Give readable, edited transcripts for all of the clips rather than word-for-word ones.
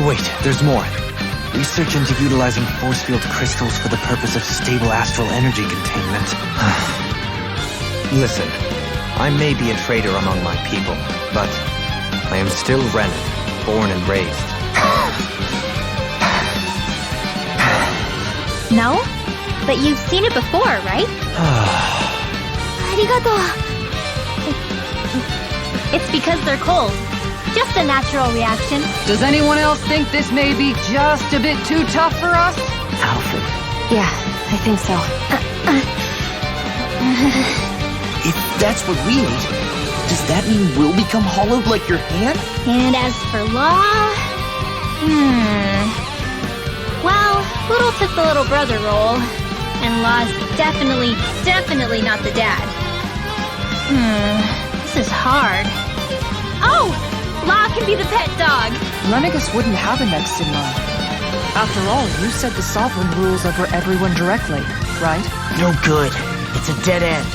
Wait, there's more. Research into utilizing force field crystals for the purpose of stable astral energy containment. Listen, I may be a traitor among my people, but I am still Renan, born and raised. No? But you've seen it before, right? Arigato. It's because they're cold. Just a natural reaction. Does anyone else think this may be just a bit too tough for us? Alfred. Yeah, I think so. If that's what we need, does that mean we'll become hollowed like your hand? And as for Law... Well, Poodle took the little brother role. And Law's definitely not the dad. This is hard. Oh! Law can be the pet dog. Lennigus wouldn't have a next in line. After all, you said the Sovereign rules over everyone directly, right? No good. It's a dead end.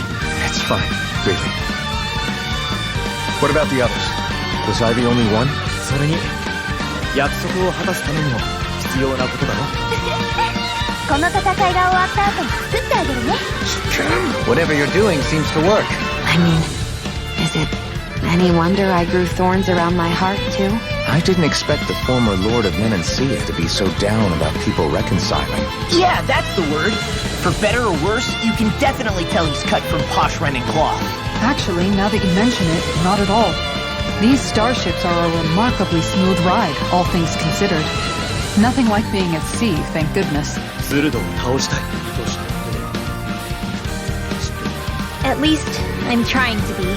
It's fine, really. What about the others? Was I the only one? それに、約束を果たすためにも必要なことだろ。この戦いが終わった後に作ってあげるね。Whatever you're doing seems to work. I mean, is it any wonder I grew thorns around my heart, too? I didn't expect the former Lord of Menancia to be so down about people reconciling. Yeah, that's the word. For better or worse, you can definitely tell he's cut from posh Renan cloth. Actually, now that you mention it, not at all. These starships are a remarkably smooth ride, all things considered. Nothing like being at sea, thank goodness. At least, I'm trying to be.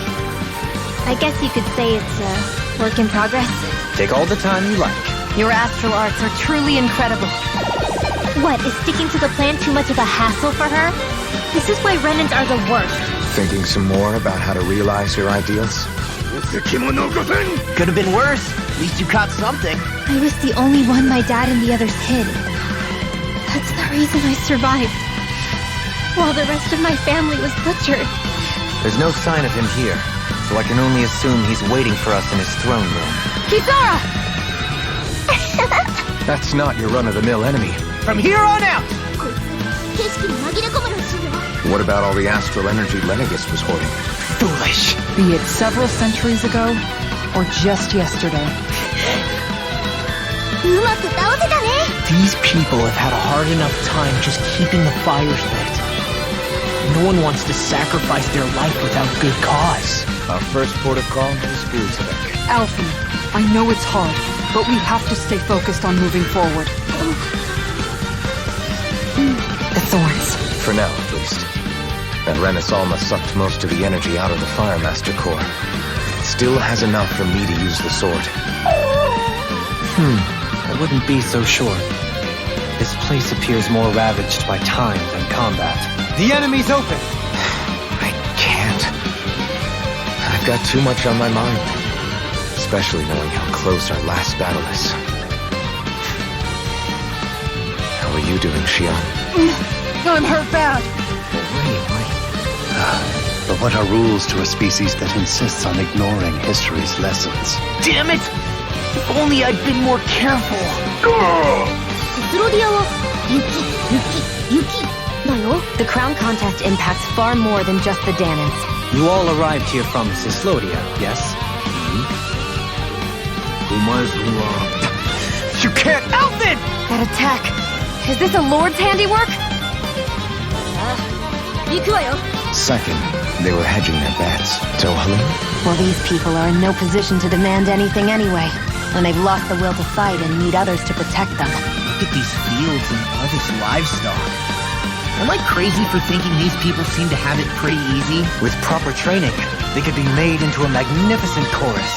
I guess you could say it's a work in progress. Take all the time you like. Your astral arts are truly incredible. What, is sticking to the plan too much of a hassle for her? This is why Renans are the worst. Thinking some more about how to realize your ideals? Could have been worse. At least you caught something. I was the only one my dad and the others hid. That's the reason I survived. While the rest of my family was butchered. There's no sign of him here, so I can only assume he's waiting for us in his throne room. Kisara! That's not your run-of-the-mill enemy. From here on out! What about all the astral energy Lennigus was hoarding? Foolish. Be it several centuries ago, or just yesterday. These people have had a hard enough time just keeping the fires lit. No one wants to sacrifice their life without good cause. Our first port of call is Guzevik. Alfie, I know it's hard, but we have to stay focused on moving forward. The thorns. For now, at least. That Renasalma sucked most of the energy out of the Firemaster core. It still has enough for me to use the sword. I wouldn't be so sure. This place appears more ravaged by time than combat. The enemy's open! I can't. I've got too much on my mind. Especially knowing how close our last battle is. How are you doing, Xian? I'm hurt bad. But what are rules to a species that insists on ignoring history's lessons? Damn it! If only I'd been more careful. The crown contest impacts far more than just the Danans. You all arrived here from Cislodia, yes? You can't! Alvin! That attack! Is this a lord's handiwork? Second, they were hedging their bets. Tohalim? Well, these people are in no position to demand anything anyway. And they've lost the will to fight and need others to protect them. Look at these fields and all this livestock. Am I crazy for thinking these people seem to have it pretty easy? With proper training, they could be made into a magnificent chorus.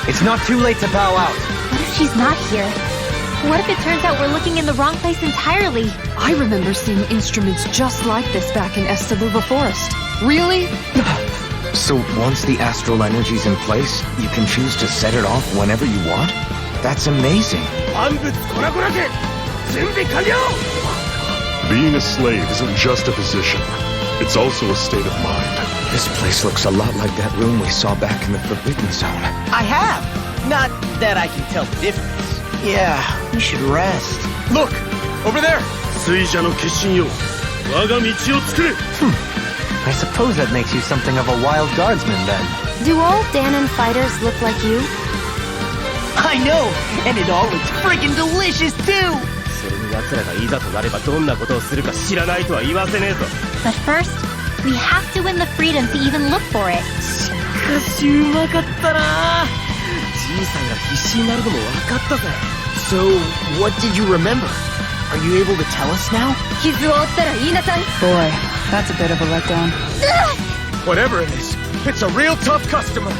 It's not too late to bow out. What if she's not here? What if it turns out we're looking in the wrong place entirely? I remember seeing instruments just like this back in Estaluva Forest. Really? So once the astral energy's in place, you can choose to set it off whenever you want? That's amazing. Being a slave isn't just a position. It's also a state of mind. This place looks a lot like that room we saw back in the Forbidden Zone. I have. Not that I can tell the difference. Yeah, we should rest. Look! Over there! I suppose that makes you something of a wild guardsman, then. Do all Danon fighters look like you? I know! And it all looks freaking delicious, too! But first, we have to win the freedom to even look for it. So, what did you remember? Are you able to tell us now? Boy, that's a bit of a letdown. Whatever it is, it's a real tough customer.